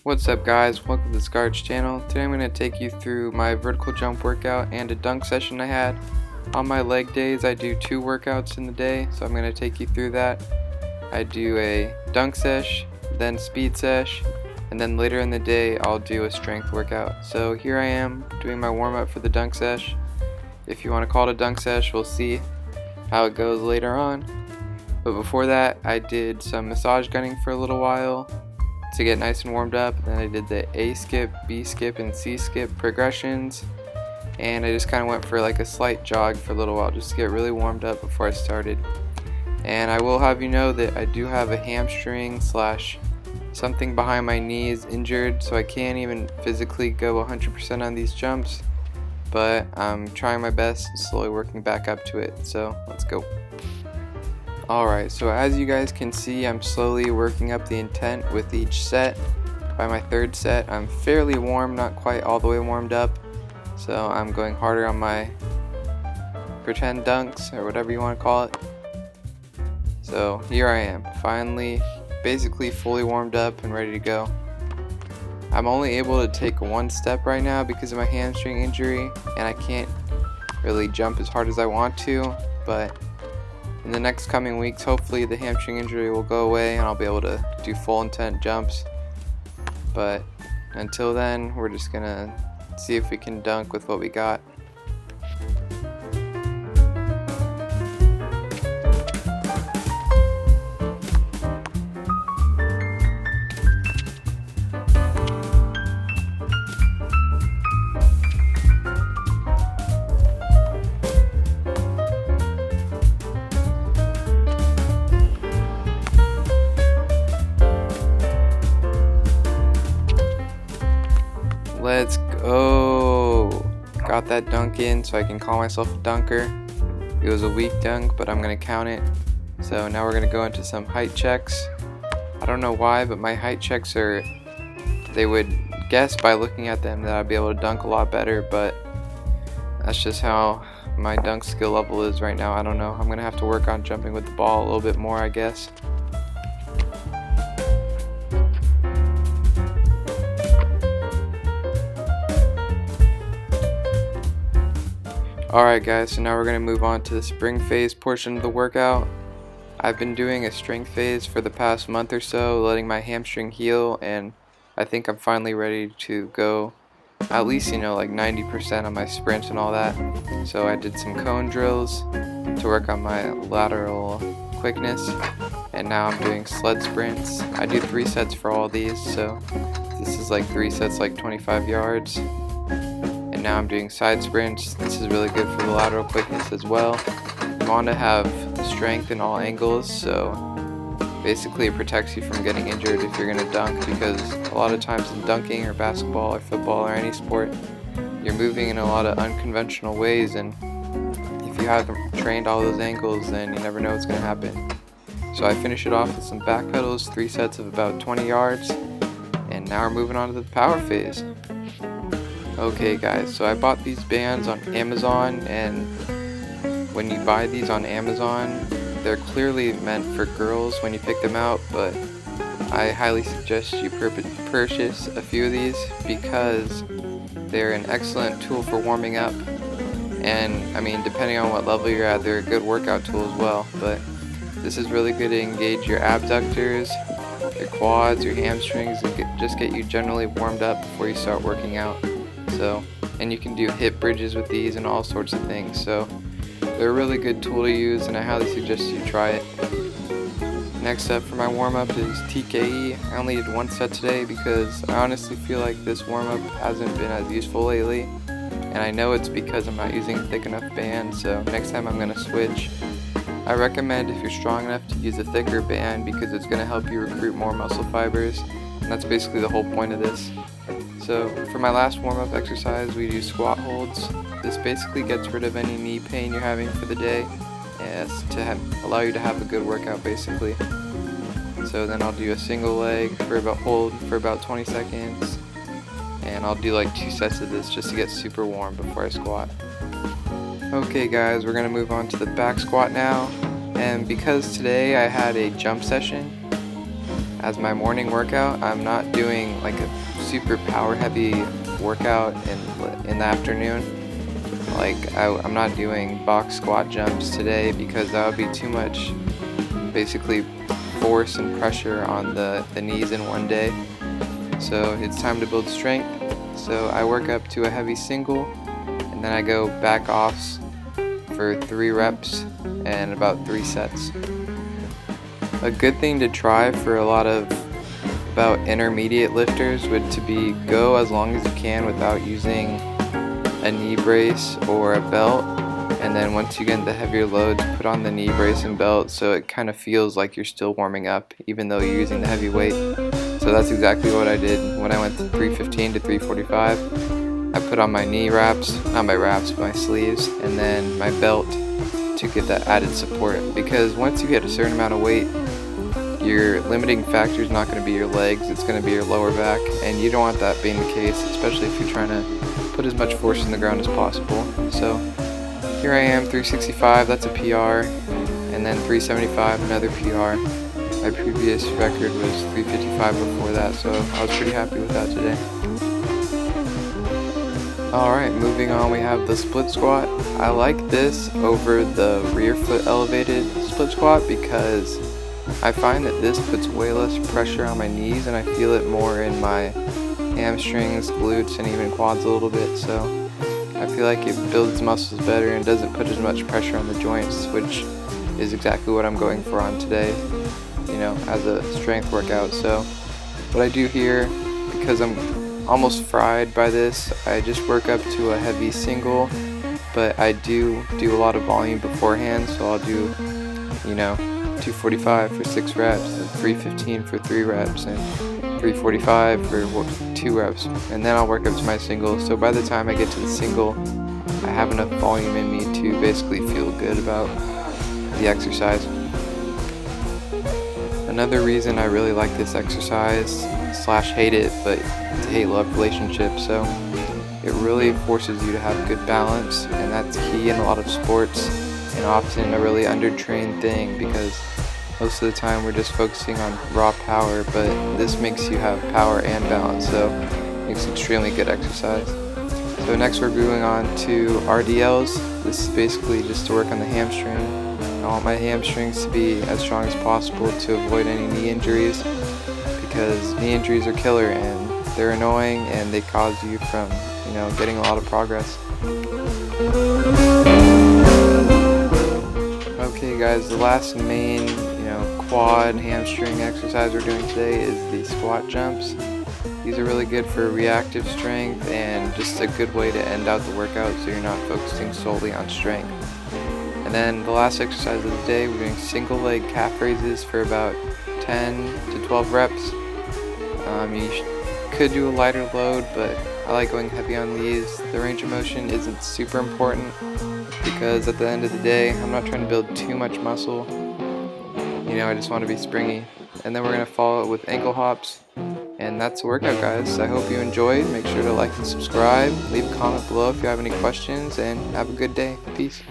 What's up guys, welcome to the Scarch channel. Today I'm going to take you through my vertical jump workout and a dunk session I had. On my leg days I do 2 workouts in the day, so I'm going to take you through that. I do a dunk sesh, then speed sesh, and then later in the day I'll do a strength workout. So here I am doing my warm up for the dunk sesh. If you want to call it a dunk sesh, we'll see how it goes later on. But before that I did some massage gunning for a little while to get nice and warmed up. Then I did the A skip, B skip, and C skip progressions, and I just kind of went for like a slight jog for a little while just to get really warmed up before I started. And I will have you know that I do have a hamstring slash something behind my knees injured, so I can't even physically go 100% on these jumps, but I'm trying my best and slowly working back up to it, so let's go. Alright, so as you guys can see, I'm slowly working up the intent with each set. By my 3rd set, I'm fairly warm, not quite all the way warmed up. So I'm going harder on my pretend dunks, or whatever you want to call it. So here I am, finally, basically fully warmed up and ready to go. I'm only able to take 1 step right now because of my hamstring injury, and I can't really jump as hard as I want to, but in the next coming weeks, hopefully the hamstring injury will go away and I'll be able to do full intent jumps. But until then, we're just gonna see if we can dunk with what we got. Let's go! Got that dunk in so I can call myself a dunker. It was a weak dunk, but I'm going to count it. So now we're going to go into some height checks. I don't know why, but my height checks they would guess by looking at them that I'd be able to dunk a lot better, but that's just how my dunk skill level is right now. I don't know. I'm going to have to work on jumping with the ball a little bit more, I guess. Alright guys, so now we're going to move on to the spring phase portion of the workout. I've been doing a strength phase for the past month or so, letting my hamstring heal, and I think I'm finally ready to go at least, like 90% on my sprints and all that. So I did some cone drills to work on my lateral quickness, and now I'm doing sled sprints. I do 3 sets for all these, so this is like 3 sets, like 25 yards. Now I'm doing side sprints. This is really good for the lateral quickness as well. You want to have strength in all angles, so basically it protects you from getting injured if you're going to dunk, because a lot of times in dunking or basketball or football or any sport, you're moving in a lot of unconventional ways, and if you haven't trained all those angles, then you never know what's going to happen. So I finish it off with some back pedals, 3 sets of about 20 yards, and now we're moving on to the power phase. Okay guys, so I bought these bands on Amazon, and when you buy these on Amazon, they're clearly meant for girls when you pick them out, but I highly suggest you purchase a few of these because they're an excellent tool for warming up, and I mean, depending on what level you're at, they're a good workout tool as well. But this is really good to engage your abductors, your quads, your hamstrings, and just get you generally warmed up before you start working out. So, and you can do hip bridges with these and all sorts of things, so they're a really good tool to use, and I highly suggest you try it. Next up for my warm-up is TKE. I only did 1 set today because I honestly feel like this warm-up hasn't been as useful lately, and I know it's because I'm not using a thick enough band, so next time I'm going to switch. I recommend, if you're strong enough, to use a thicker band because it's going to help you recruit more muscle fibers, and that's basically the whole point of this. So for my last warm-up exercise, we do squat holds. This basically gets rid of any knee pain you're having for the day, and it's to allow you to have a good workout basically. So then I'll do a single leg hold for about 20 seconds, and I'll do like 2 sets of this just to get super warm before I squat. Okay guys, we're going to move on to the back squat now, and because today I had a jump session, as my morning workout, I'm not doing like a super power heavy workout in the afternoon. Like I'm not doing box squat jumps today because that would be too much basically force and pressure on the knees in one day. So it's time to build strength. So I work up to a heavy single and then I go back offs for 3 reps and about 3 sets. A good thing to try for a lot of about intermediate lifters would to be go as long as you can without using a knee brace or a belt, and then once you get into heavier loads, put on the knee brace and belt so it kind of feels like you're still warming up even though you're using the heavy weight. So that's exactly what I did when I went to 315 to 345. I put on my knee wraps, not my wraps, but my sleeves, and then my belt to get that added support, because once you hit a certain amount of weight, your limiting factor is not going to be your legs, it's going to be your lower back, and you don't want that being the case, especially if you're trying to put as much force in the ground as possible. So here I am, 365, that's a PR, and then 375, another PR. My previous record was 355 before that, so I was pretty happy with that today. Alright, moving on, we have the split squat. I like this over the rear foot elevated split squat because I find that this puts way less pressure on my knees and I feel it more in my hamstrings, glutes, and even quads a little bit. So I feel like it builds muscles better and doesn't put as much pressure on the joints, which is exactly what I'm going for on today, you know, as a strength workout. So what I do here, because I'm almost fried by this, I just work up to a heavy single, but I do a lot of volume beforehand, so I'll do, you know, 245 for 6 reps, and 315 for 3 reps, and 345 for 2 reps, and then I'll work up to my single. So by the time I get to the single, I have enough volume in me to basically feel good about the exercise. Another reason I really like this exercise / hate it, but it's a hate-love relationship, so it really forces you to have good balance, and that's key in a lot of sports and often a really undertrained thing, because most of the time we're just focusing on raw power, but this makes you have power and balance, so it makes an extremely good exercise. So next we're moving on to RDLs. This is basically just to work on the hamstring. I want my hamstrings to be as strong as possible to avoid any knee injuries, because knee injuries are killer and they're annoying and they cause you from, you know, getting a lot of progress. Okay guys, the last main, you know, quad hamstring exercise we're doing today is the squat jumps. These are really good for reactive strength and just a good way to end out the workout so you're not focusing solely on strength. And then the last exercise of the day, we're doing single leg calf raises for about 10 to 12 reps. You could do a lighter load, but I like going heavy on these. The range of motion isn't super important because at the end of the day, I'm not trying to build too much muscle. You know, I just want to be springy. And then we're going to follow it with ankle hops. And that's the workout, guys. I hope you enjoyed. Make sure to like and subscribe. Leave a comment below if you have any questions, and have a good day. Peace.